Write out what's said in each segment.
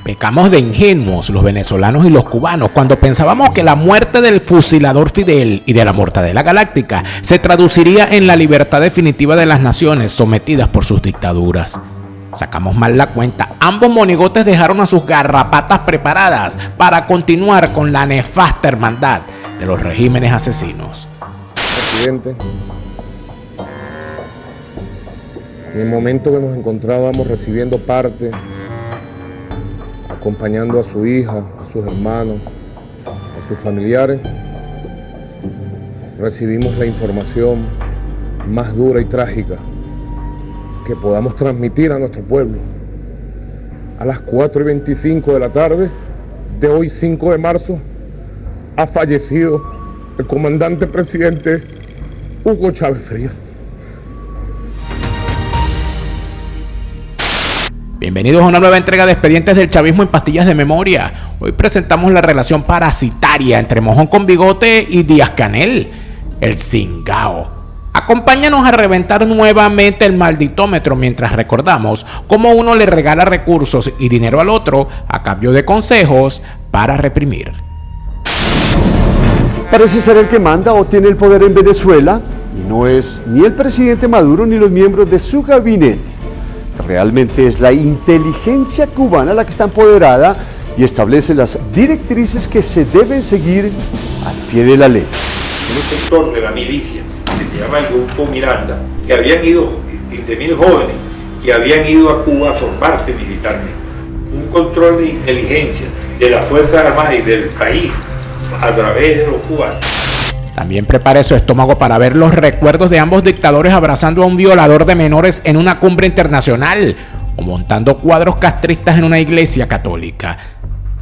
Pecamos de ingenuos los venezolanos y los cubanos cuando pensábamos que la muerte del fusilador Fidel y de la Mortadela Galáctica se traduciría en la libertad definitiva de las naciones sometidas por sus dictaduras. Sacamos mal la cuenta. Ambos monigotes dejaron a sus garrapatas preparadas para continuar con la nefasta hermandad de los regímenes asesinos. En el momento que nos encontrábamos recibiendo parte, acompañando a su hija, a sus hermanos, a sus familiares, recibimos la información más dura y trágica que podamos transmitir a nuestro pueblo. A las 4:25 de la tarde de hoy, 5 de marzo, ha fallecido el comandante presidente Hugo Chávez Frías. Bienvenidos a una nueva entrega de Expedientes del Chavismo en Pastillas de Memoria. Hoy presentamos la relación parasitaria entre Mojón con Bigote y Díaz-Canel, el Cingao. Acompáñanos a reventar nuevamente el malditómetro mientras recordamos cómo uno le regala recursos y dinero al otro a cambio de consejos para reprimir. Parece ser el que manda o tiene el poder en Venezuela y no es ni el presidente Maduro ni los miembros de su gabinete. Realmente es la inteligencia cubana la que está empoderada y establece las directrices que se deben seguir al pie de la ley. Un sector de la milicia que se llama el Grupo Miranda, que habían ido 20.000 jóvenes que habían ido a Cuba a formarse militarmente. Un control de inteligencia de las Fuerzas Armadas y del país a través de los cubanos. También prepare su estómago para ver los recuerdos de ambos dictadores abrazando a un violador de menores en una cumbre internacional o montando cuadros castristas en una iglesia católica.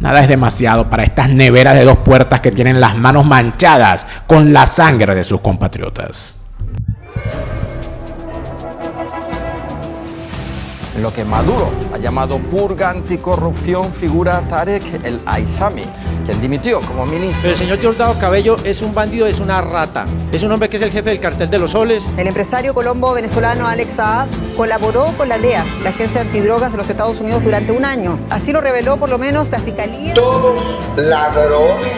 Nada es demasiado para estas neveras de dos puertas que tienen las manos manchadas con la sangre de sus compatriotas. Lo que Maduro ha llamado purga anticorrupción figura Tarek El Aissami, quien dimitió como ministro. Pero el señor Diosdado Cabello es un bandido, es una rata. Es un hombre que es el jefe del cartel de los soles. El empresario colombo-venezolano Alex Saab colaboró con la DEA, la agencia antidrogas de los Estados Unidos, durante un año. Así lo reveló por lo menos la fiscalía. Todos ladrones,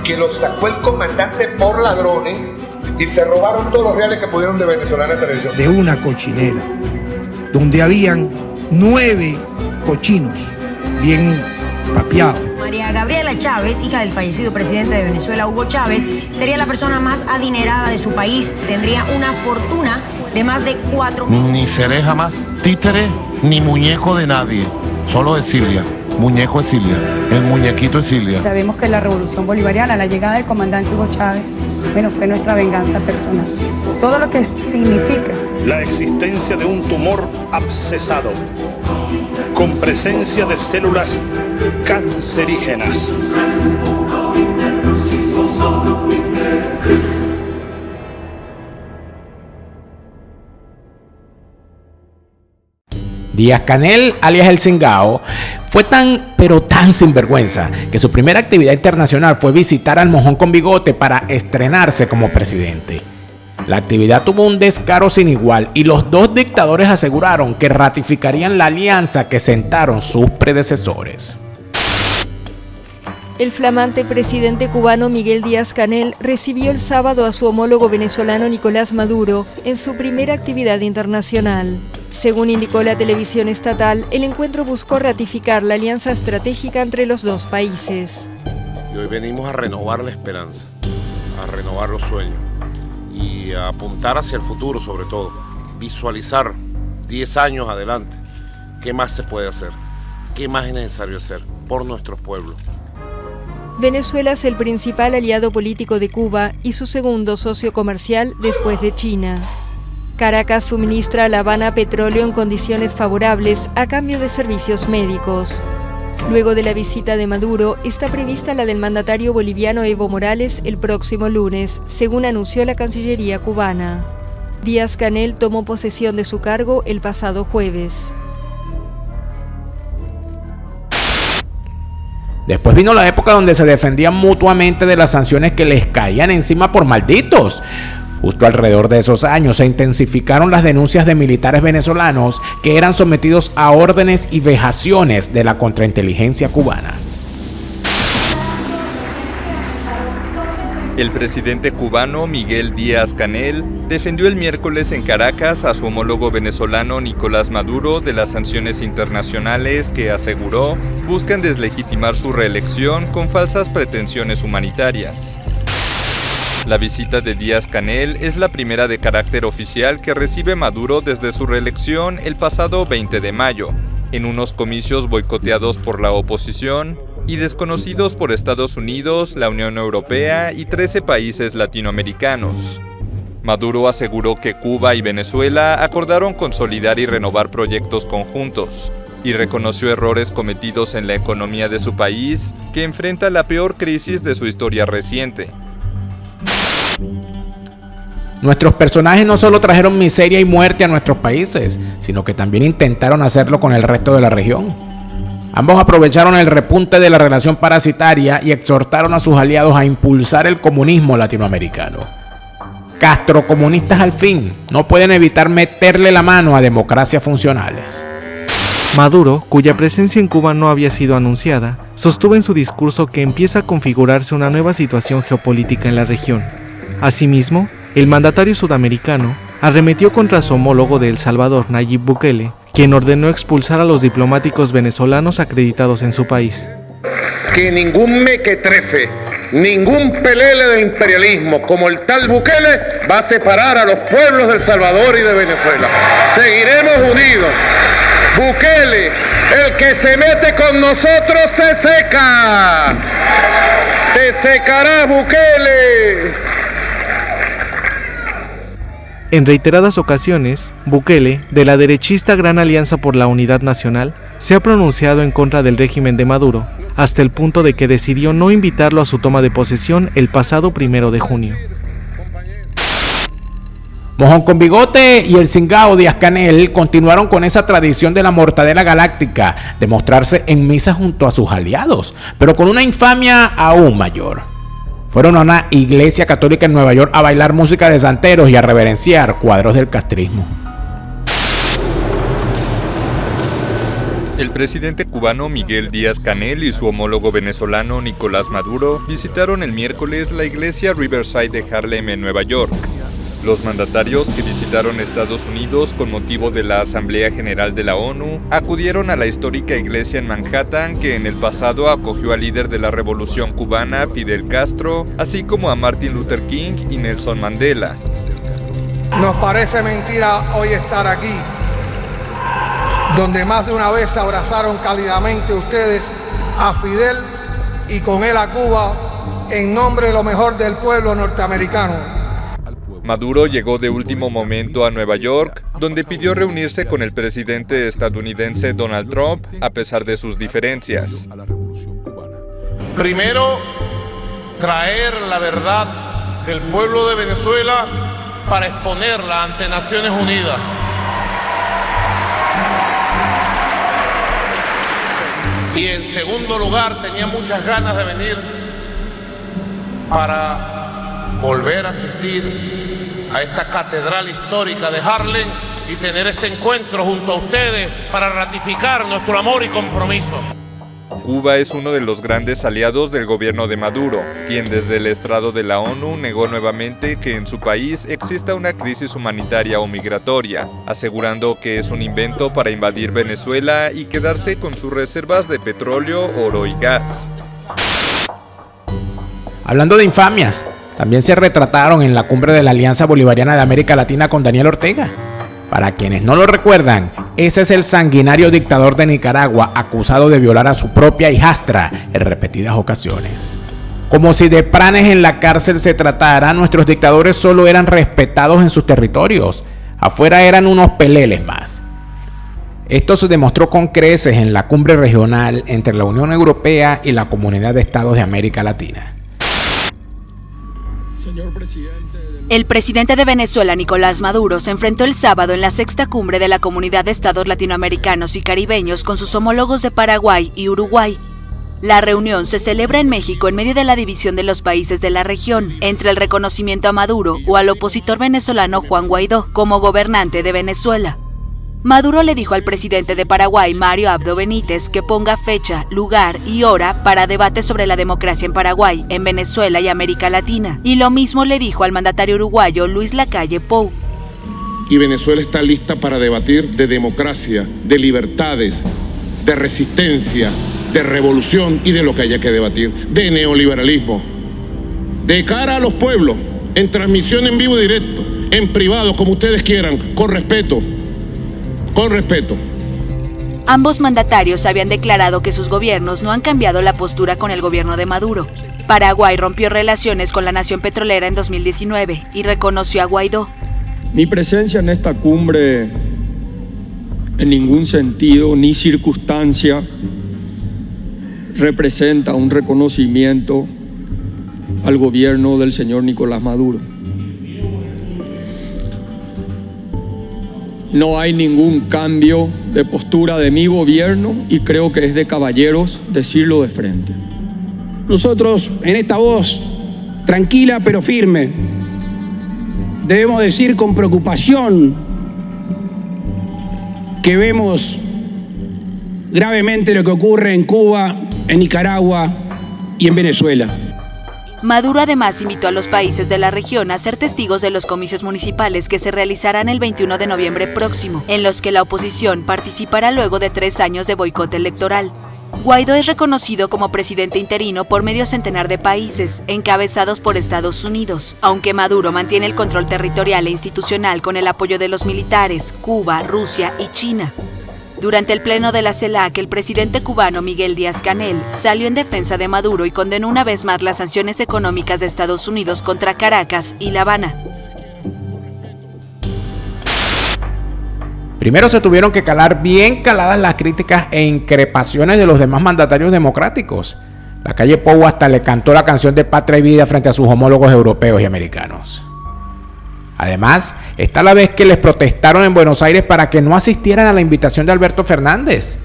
que los sacó el comandante por ladrones y se robaron todos los reales que pudieron de Venezolana Televisión. De una cochinera, donde habían 9 cochinos bien papeados. María Gabriela Chávez, hija del fallecido presidente de Venezuela, Hugo Chávez, sería la persona más adinerada de su país. Tendría una fortuna de más de 4 millones. Ni seré jamás títere ni muñeco de nadie, solo de Cilia. Muñeco es Cilia, el muñequito es Cilia. Sabemos que la revolución bolivariana, la llegada del comandante Hugo Chávez, fue nuestra venganza personal. Todo lo que significa la existencia de un tumor abscesado con presencia de células cancerígenas. Díaz-Canel, alias el Cingao, fue tan pero tan sinvergüenza que su primera actividad internacional fue visitar al Mojón con Bigote para estrenarse como presidente. La actividad tuvo un descaro sin igual y los dos dictadores aseguraron que ratificarían la alianza que sentaron sus predecesores. El flamante presidente cubano Miguel Díaz-Canel recibió el sábado a su homólogo venezolano Nicolás Maduro en su primera actividad internacional. Según indicó la televisión estatal, el encuentro buscó ratificar la alianza estratégica entre los dos países. Y hoy venimos a renovar la esperanza, a renovar los sueños y a apuntar hacia el futuro sobre todo, visualizar 10 años adelante, qué más se puede hacer, qué más es necesario hacer por nuestros pueblos. Venezuela es el principal aliado político de Cuba y su segundo socio comercial después de China. Caracas suministra a La Habana petróleo en condiciones favorables a cambio de servicios médicos. Luego de la visita de Maduro, está prevista la del mandatario boliviano Evo Morales el próximo lunes, según anunció la Cancillería cubana. Díaz-Canel tomó posesión de su cargo el pasado jueves. Después vino la época donde se defendían mutuamente de las sanciones que les caían encima por malditos. Justo alrededor de esos años se intensificaron las denuncias de militares venezolanos que eran sometidos a órdenes y vejaciones de la contrainteligencia cubana. El presidente cubano Miguel Díaz-Canel defendió el miércoles en Caracas a su homólogo venezolano Nicolás Maduro de las sanciones internacionales que, aseguró, buscan deslegitimar su reelección con falsas pretensiones humanitarias. La visita de Díaz-Canel es la primera de carácter oficial que recibe Maduro desde su reelección el pasado 20 de mayo, en unos comicios boicoteados por la oposición y desconocidos por Estados Unidos, la Unión Europea y 13 países latinoamericanos. Maduro aseguró que Cuba y Venezuela acordaron consolidar y renovar proyectos conjuntos, y reconoció errores cometidos en la economía de su país, que enfrenta la peor crisis de su historia reciente. Nuestros personajes no solo trajeron miseria y muerte a nuestros países, sino que también intentaron hacerlo con el resto de la región. Ambos aprovecharon el repunte de la relación parasitaria y exhortaron a sus aliados a impulsar el comunismo latinoamericano. Castrocomunistas al fin no pueden evitar meterle la mano a democracias funcionales. Maduro, cuya presencia en Cuba no había sido anunciada, sostuvo en su discurso que empieza a configurarse una nueva situación geopolítica en la región. Asimismo, el mandatario sudamericano arremetió contra su homólogo de El Salvador, Nayib Bukele, quien ordenó expulsar a los diplomáticos venezolanos acreditados en su país. Que ningún mequetrefe, ningún pelele del imperialismo como el tal Bukele va a separar a los pueblos de El Salvador y de Venezuela. Seguiremos unidos. Bukele, el que se mete con nosotros se seca. Te secarás, Bukele. En reiteradas ocasiones, Bukele, de la derechista Gran Alianza por la Unidad Nacional, se ha pronunciado en contra del régimen de Maduro, hasta el punto de que decidió no invitarlo a su toma de posesión el pasado 1 de junio. Mojón con bigote y el cingao Díaz-Canel continuaron con esa tradición de la mortadela galáctica, de mostrarse en misa junto a sus aliados, pero con una infamia aún mayor. Fueron a una iglesia católica en Nueva York a bailar música de santeros y a reverenciar cuadros del castrismo. El presidente cubano Miguel Díaz-Canel y su homólogo venezolano Nicolás Maduro visitaron el miércoles la iglesia Riverside de Harlem en Nueva York. Los mandatarios que visitaron Estados Unidos con motivo de la Asamblea General de la ONU acudieron a la histórica iglesia en Manhattan que en el pasado acogió al líder de la Revolución Cubana, Fidel Castro, así como a Martin Luther King y Nelson Mandela. Nos parece mentira hoy estar aquí, donde más de una vez abrazaron cálidamente ustedes a Fidel y con él a Cuba en nombre de lo mejor del pueblo norteamericano. Maduro llegó de último momento a Nueva York, donde pidió reunirse con el presidente estadounidense Donald Trump, a pesar de sus diferencias. Primero, traer la verdad del pueblo de Venezuela para exponerla ante Naciones Unidas. Y en segundo lugar, tenía muchas ganas de venir para volver a asistir a esta catedral histórica de Harlem y tener este encuentro junto a ustedes para ratificar nuestro amor y compromiso. Cuba es uno de los grandes aliados del gobierno de Maduro, quien desde el estrado de la ONU negó nuevamente que en su país exista una crisis humanitaria o migratoria, asegurando que es un invento para invadir Venezuela y quedarse con sus reservas de petróleo, oro y gas. Hablando de infamias, también se retrataron en la cumbre de la Alianza Bolivariana de América Latina con Daniel Ortega. Para quienes no lo recuerdan, ese es el sanguinario dictador de Nicaragua acusado de violar a su propia hijastra en repetidas ocasiones. Como si de pranes en la cárcel se tratara, nuestros dictadores solo eran respetados en sus territorios. Afuera eran unos peleles más. Esto se demostró con creces en la cumbre regional entre la Unión Europea y la Comunidad de Estados de América Latina. El presidente de Venezuela, Nicolás Maduro, se enfrentó el sábado en la 6ª cumbre de la Comunidad de Estados Latinoamericanos y Caribeños con sus homólogos de Paraguay y Uruguay. La reunión se celebra en México en medio de la división de los países de la región, entre el reconocimiento a Maduro o al opositor venezolano Juan Guaidó como gobernante de Venezuela. Maduro le dijo al presidente de Paraguay, Mario Abdo Benítez, que ponga fecha, lugar y hora para debate sobre la democracia en Paraguay, en Venezuela y América Latina. Y lo mismo le dijo al mandatario uruguayo Luis Lacalle Pou. Y Venezuela está lista para debatir de democracia, de libertades, de resistencia, de revolución y de lo que haya que debatir, de neoliberalismo. De cara a los pueblos, en transmisión en vivo y directo, en privado, como ustedes quieran, con respeto. Con respeto. Ambos mandatarios habían declarado que sus gobiernos no han cambiado la postura con el gobierno de Maduro. Paraguay rompió relaciones con la nación petrolera en 2019 y reconoció a Guaidó. Mi presencia en esta cumbre en ningún sentido ni circunstancia representa un reconocimiento al gobierno del señor Nicolás Maduro. No hay ningún cambio de postura de mi gobierno y creo que es de caballeros decirlo de frente. Nosotros, en esta voz tranquila pero firme, debemos decir con preocupación que vemos gravemente lo que ocurre en Cuba, en Nicaragua y en Venezuela. Maduro además invitó a los países de la región a ser testigos de los comicios municipales que se realizarán el 21 de noviembre próximo, en los que la oposición participará luego de 3 años de boicot electoral. Guaidó es reconocido como presidente interino por medio centenar de países, encabezados por Estados Unidos, aunque Maduro mantiene el control territorial e institucional con el apoyo de los militares, Cuba, Rusia y China. Durante el pleno de la CELAC, el presidente cubano Miguel Díaz-Canel salió en defensa de Maduro y condenó una vez más las sanciones económicas de Estados Unidos contra Caracas y La Habana. Primero se tuvieron que calar bien caladas las críticas e increpaciones de los demás mandatarios democráticos. Lacalle Pou hasta le cantó la canción de Patria y Vida frente a sus homólogos europeos y americanos. Además, está la vez que les protestaron en Buenos Aires para que no asistieran a la invitación de Alberto Fernández.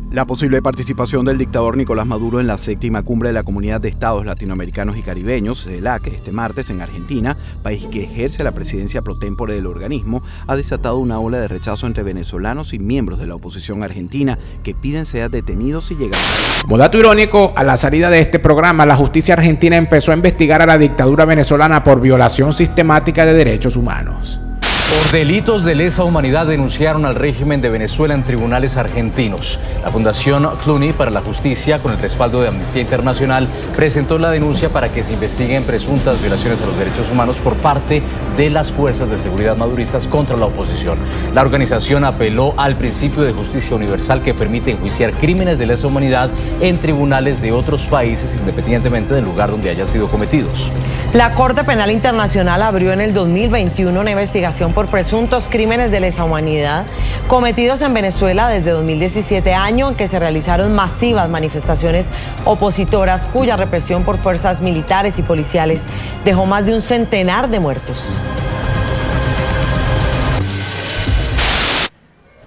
La posible participación del dictador Nicolás Maduro en la 7ª cumbre de la Comunidad de Estados Latinoamericanos y Caribeños, CELAC, este martes en Argentina, país que ejerce la presidencia pro tempore del organismo, ha desatado una ola de rechazo entre venezolanos y miembros de la oposición argentina que piden ser detenidos y llegar. Como dato irónico, a la salida de este programa, la justicia argentina empezó a investigar a la dictadura venezolana por violación sistemática de derechos humanos. Por delitos de lesa humanidad denunciaron al régimen de Venezuela en tribunales argentinos. La Fundación Clooney para la Justicia, con el respaldo de Amnistía Internacional, presentó la denuncia para que se investiguen presuntas violaciones a los derechos humanos por parte de las fuerzas de seguridad maduristas contra la oposición. La organización apeló al principio de justicia universal que permite enjuiciar crímenes de lesa humanidad en tribunales de otros países independientemente del lugar donde hayan sido cometidos. La Corte Penal Internacional abrió en el 2021 una investigación por presuntos crímenes de lesa humanidad cometidos en Venezuela desde 2017, año en que se realizaron masivas manifestaciones opositoras cuya represión por fuerzas militares y policiales dejó más de un centenar de muertos.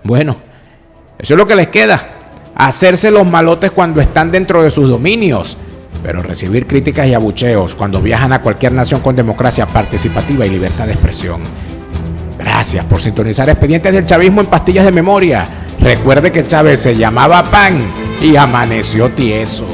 Bueno, eso es lo que les queda, hacerse los malotes cuando están dentro de sus dominios, pero recibir críticas y abucheos cuando viajan a cualquier nación con democracia participativa y libertad de expresión. Gracias por sintonizar Expedientes del Chavismo en Pastillas de Memoria. Recuerde que Chávez se llamaba Pan y amaneció tieso.